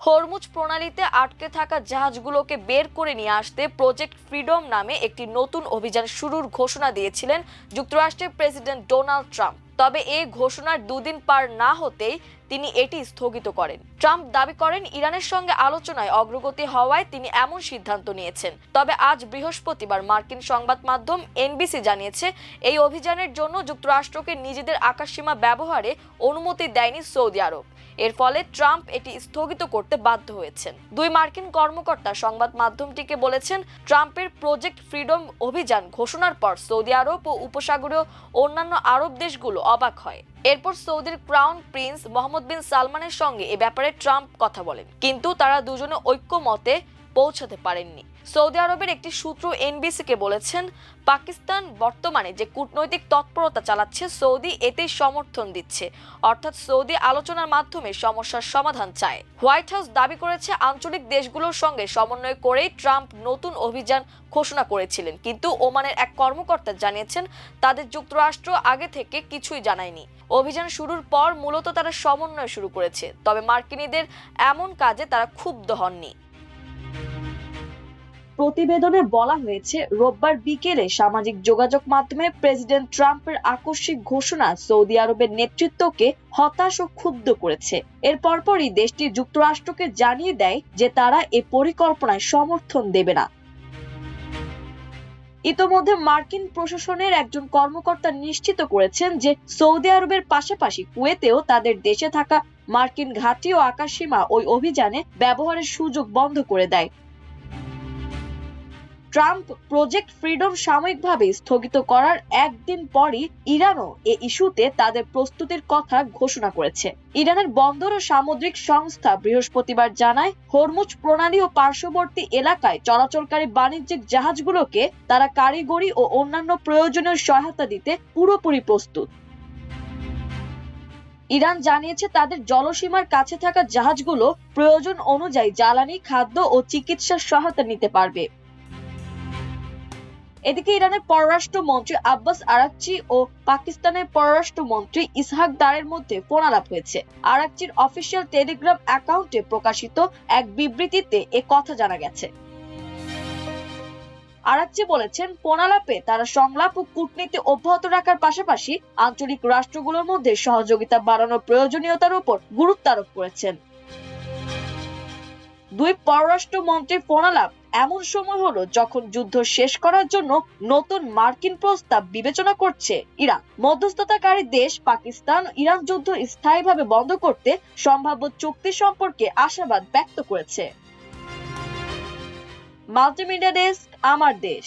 Hormuz প্রণালীতে আটকে থাকা জাহাজগুলোকে বের করে নিয়ে আসতে প্রজেক্ট ফ্রিডম নামে একটি নতুন অভিযান শুরুর ঘোষণা দিয়েছিলেন যুক্তরাষ্ট্রের প্রেসিডেন্ট ডোনাল্ড ট্রাম্প। তবে এই ঘোষণার দুদিন পার না হতেই তিনি এটি স্থগিত করেন। ট্রাম্প দাবি করেন ইরানের সঙ্গে আলোচনায় অগ্রগতি হওয়ায় তিনি এমন সিদ্ধান্ত নিয়েছেন। তবে আজ বৃহস্পতিবার মার্কিন সংবাদ মাধ্যম এনবিসি জানিয়েছে এই অভিযানের জন্য যুক্তরাষ্ট্রকে নিজেদের আকাশসীমা ব্যবহারে অনুমতি দেয়নি সৌদি আরব। এর ফলে ট্রাম্প এটি স্থগিত করতে বাধ্য হয়েছেন। দুই মার্কিন কর্মকর্তা সংবাদ মাধ্যমটিকে বলেছেন, ট্রাম্পের প্রজেক্ট ফ্রিডম অভিযান ঘোষণার পর সৌদি আরব ও উপসাগরীয় অন্যান্য আরব দেশগুলো অবাক হয়। এরপর সৌদির ক্রাউন প্রিন্স মোহাম্মদ বিন সালমানের সঙ্গে এ ব্যাপারে ট্রাম্প কথা বলেন, কিন্তু তারা দুজনে ঐক্যমতে পৌঁছাতে পারেননি। সৌদি আরবের একটি সূত্র এনবিসিকে বলেছেন, পাকিস্তান বর্তমানে যে কূটনৈতিক তৎপরতা চালাচ্ছে সৌদি এতেই সমর্থন দিচ্ছে, অর্থাৎ সৌদি আলোচনার মাধ্যমে সমস্যার সমাধান চায়। হোয়াইট হাউস দাবি করেছে আঞ্চলিক দেশগুলোর সঙ্গে সমন্বয় করেই ট্রাম্প নতুন অভিযান ঘোষণা করেছিলেন, কিন্তু ওমানের এক কর্মকর্তা জানিয়েছেন তাদের যুক্তরাষ্ট্র আগে থেকে কিছুই জানায়নি। অভিযান শুরুর পর মূলত তারা সমন্বয় শুরু করেছে, তবে মার্কিনীদের এমন কাজে তারা ক্ষুব্ধ হননি। প্রতিবেদনে বলা হয়েছে, রোববার বিকেলে সামাজিক যোগাযোগ মাধ্যমে প্রেসিডেন্ট ট্রাম্পের আকস্মিক ঘোষণা সৌদি আরবের নেতৃত্বকে হতাশ ও ক্ষুব্ধ করেছে। এর পরপরই দেশটি যুক্তরাষ্ট্রকে জানিয়ে দেয় যে তারা এ পরিকল্পনায় সমর্থন দেবে না। ইতোমধ্যে মার্কিন প্রশাসনের একজন কর্মকর্তা নিশ্চিত করেছেন যে সৌদি আরবের পাশাপাশি কুয়েতেও তাদের দেশে থাকা মার্কিন ঘাঁটি ও আকাশসীমা ওই অভিযানে ব্যবহারের সুযোগ বন্ধ করে দেয়। ট্রাম্প প্রজেক্ট ফ্রিডম সাময়িকভাবে স্থগিত করার একদিন পরই ইরানও এ ইস্যুতে তাদের প্রস্তুতির কথা ঘোষণা করেছে। ইরানের বন্দর ও সামুদ্রিক সংস্থা বৃহস্পতিবার জানায়, হরমুজ প্রণালী ও পার্শ্ববর্তী এলাকায় চলাচলকারী বাণিজ্যিক জাহাজগুলোকে তারা কারিগরি ও অন্যান্য প্রয়োজনীয় সহায়তা দিতে পুরোপুরি প্রস্তুত। ইরান জানিয়েছে তাদের জলসীমার কাছে থাকা জাহাজগুলো প্রয়োজন অনুযায়ী জ্বালানি, খাদ্য ও চিকিৎসা সহায়তা নিতে পারবে। এদিকে ইরানের পররাষ্ট্রমন্ত্রী আব্বাস আরাকচি ও পাকিস্তানের পররাষ্ট্রমন্ত্রী ইসহাক দারের মধ্যে ফোনালাপ হয়েছে। আরাকচির অফিসিয়াল টেলিগ্রাম অ্যাকাউন্টে প্রকাশিত এক বিবৃতিতে এ কথা জানা গেছে। আরাকচি বলেছেন, ফোনালাপে তারা সংলাপ ও কূটনীতি অব্যাহত রাখার পাশাপাশি আঞ্চলিক রাষ্ট্রগুলোর মধ্যে সহযোগিতা বাড়ানোর প্রয়োজনীয়তার উপর গুরুত্ব আরোপ করেছেন। দুই পররাষ্ট্রমন্ত্রীর ফোনালাপ এমন সময় হলো যখন যুদ্ধ শেষ করার জন্য নতুন মার্কিন প্রস্তাব বিবেচনা করছে ইরান। মধ্যস্থতাকারী দেশ পাকিস্তান ইরান যুদ্ধ স্থায়ীভাবে বন্ধ করতে সম্ভাব্য চুক্তি সম্পর্কে আশাবাদ ব্যক্ত করেছে। মাল্টিমিডিয়া ডেস্ক, আমার দেশ।